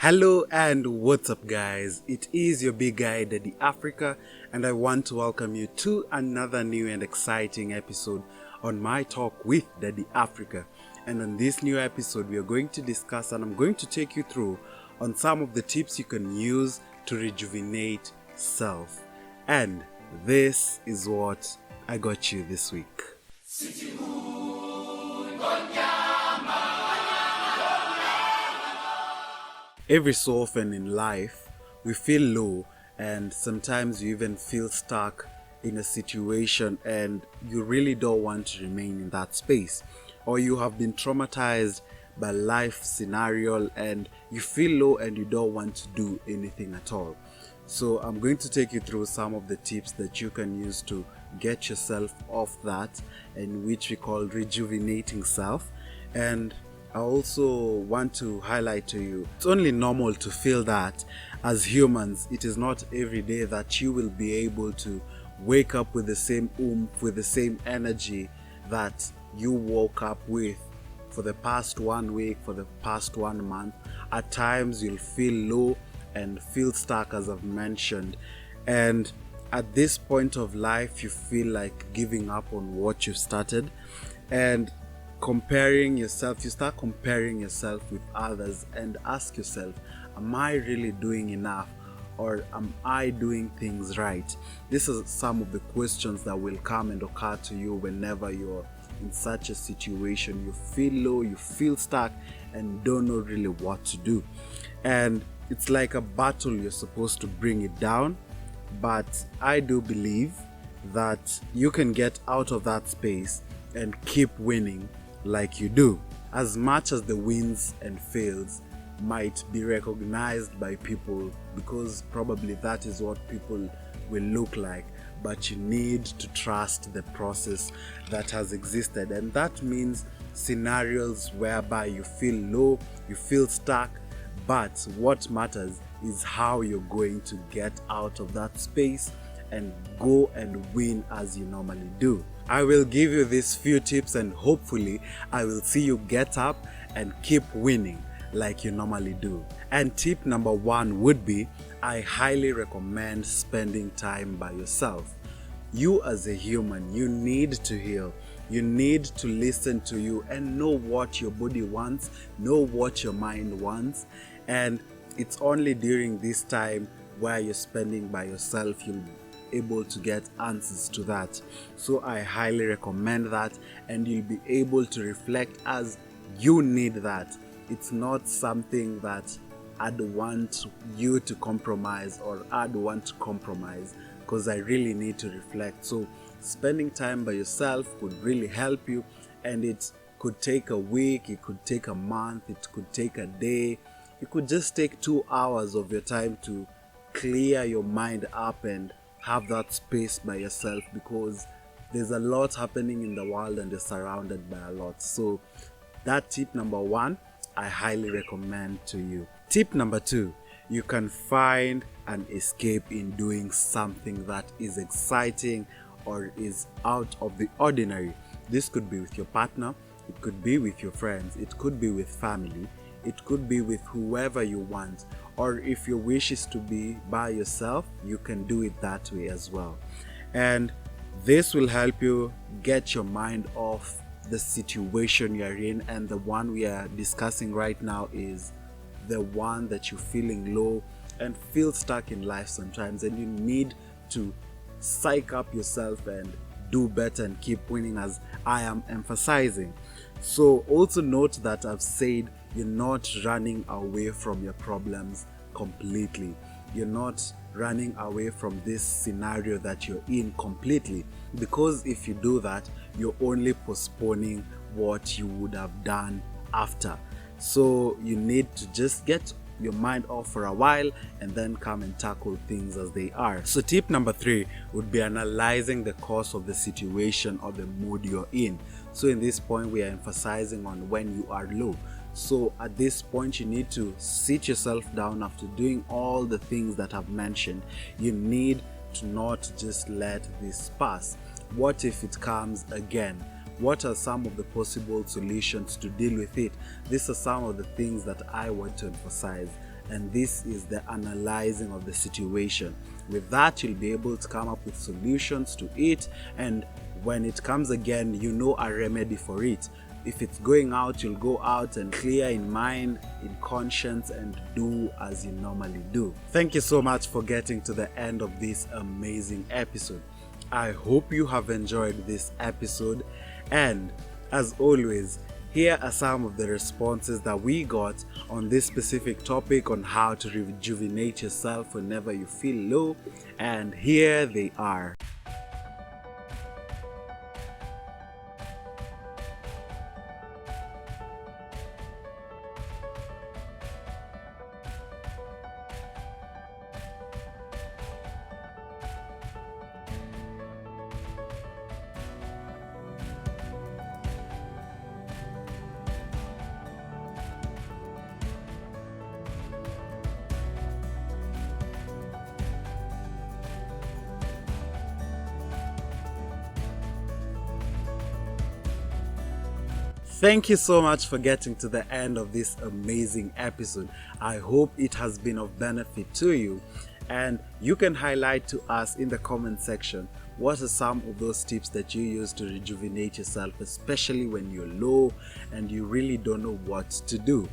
Hello and what's up guys, it is your big guy Daddy Africa and I want to welcome you to another new and exciting episode on my talk with Daddy Africa. And on this new episode we are going to discuss and I'm going to take you through on some of the tips you can use to rejuvenate self. And this is what I got you this week. Every so often in life, we feel low and sometimes you even feel stuck in a situation and you really don't want to remain in that space. Or you have been traumatized by life scenario and you feel low and you don't want to do anything at all. So I'm going to take you through some of the tips that you can use to get yourself off that, and which we call rejuvenating self. And I also want to highlight to you, it's only normal to feel that as humans. It is not every day that you will be able to wake up with the same oomph, with the same energy that you woke up with for the past 1 week, for the past 1 month. At times you'll feel low and feel stuck, as I've mentioned. And at this point of life, you feel like giving up on what you've started and comparing yourself. You start comparing yourself with others and ask yourself, am I really doing enough, or am I doing things right? This is some of the questions that will come and occur to you whenever you're in such a situation. You feel low, you feel stuck and don't know really what to do. And it's like a battle, you're supposed to bring it down. But I do believe that you can get out of that space and keep winning like you do. As much as the wins and fails might be recognized by people, because probably that is what people will look like, but you need to trust the process that has existed. And that means scenarios whereby you feel low, you feel stuck, but what matters is how you're going to get out of that space and go and win as you normally do. I will give you these few tips and hopefully I will see you get up and keep winning like you normally do. And tip number 1 would be, I highly recommend spending time by yourself. You as a human, you need to heal. You need to listen to you and know what your body wants, know what your mind wants. And it's only during this time where you're spending by yourself you'll be able to get answers to that. So I highly recommend that, and you'll be able to reflect as you need that. It's not something that I'd want you to compromise or I'd want to compromise, because I really need to reflect. So spending time by yourself could really help you, and it could take a week, it could take a month, it could take a day. You could just take 2 hours of your time to clear your mind up and have that space by yourself, because there's a lot happening in the world and you're surrounded by a lot. So that tip number 1, I highly recommend to you. Tip number 2, you can find an escape in doing something that is exciting or is out of the ordinary. This could be with your partner, it could be with your friends, it could be with family, it could be with whoever you want, or if your wish is to be by yourself, you can do it that way as well. And this will help you get your mind off the situation you're in. And the one we are discussing right now is the one that you're feeling low and feel stuck in life sometimes, and you need to psych up yourself and do better and keep winning, as I am emphasizing. So also note that I've said you're not running away from your problems completely. You're not running away from this scenario that you're in completely, because if you do that, you're only postponing what you would have done after. So you need to just get your mind off for a while and then come and tackle things as they are. So tip number 3 would be analyzing the cause of the situation or the mood you're in. So in this point we are emphasizing on when you are low. So at this point you need to sit yourself down after doing all the things that I've mentioned. You need to not just let this pass. What if it comes again? What are some of the possible solutions to deal with it? These are some of the things that I want to emphasize. and this is the analyzing of the situation. With that, you'll be able to come up with solutions to it, and when it comes again, you know a remedy for it. If it's going out, you'll go out and clear in mind, in conscience, and do as you normally do. Thank you so much for getting to the end of this amazing episode. I hope you have enjoyed this episode, and as always, here are some of the responses that we got on this specific topic on how to rejuvenate yourself whenever you feel low, and here they are. Thank you so much for getting to the end of this amazing episode. I hope it has been of benefit to you, and you can highlight to us in the comment section what are some of those tips that you use to rejuvenate yourself, especially when you're low and you really don't know what to do.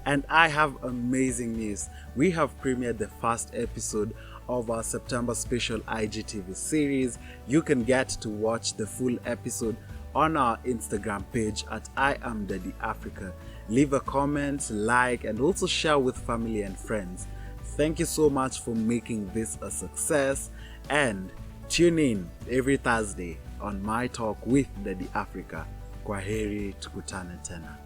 And I have amazing news. We have premiered the first episode of our September special IGTV series. You can get to watch the full episode on our Instagram page at I Am Daddy Africa. Leave a comment, like, and also share with family and friends. Thank you so much for making this a success, and tune in every Thursday on My Talk with Daddy Africa. Kwaheri, tukutane tena.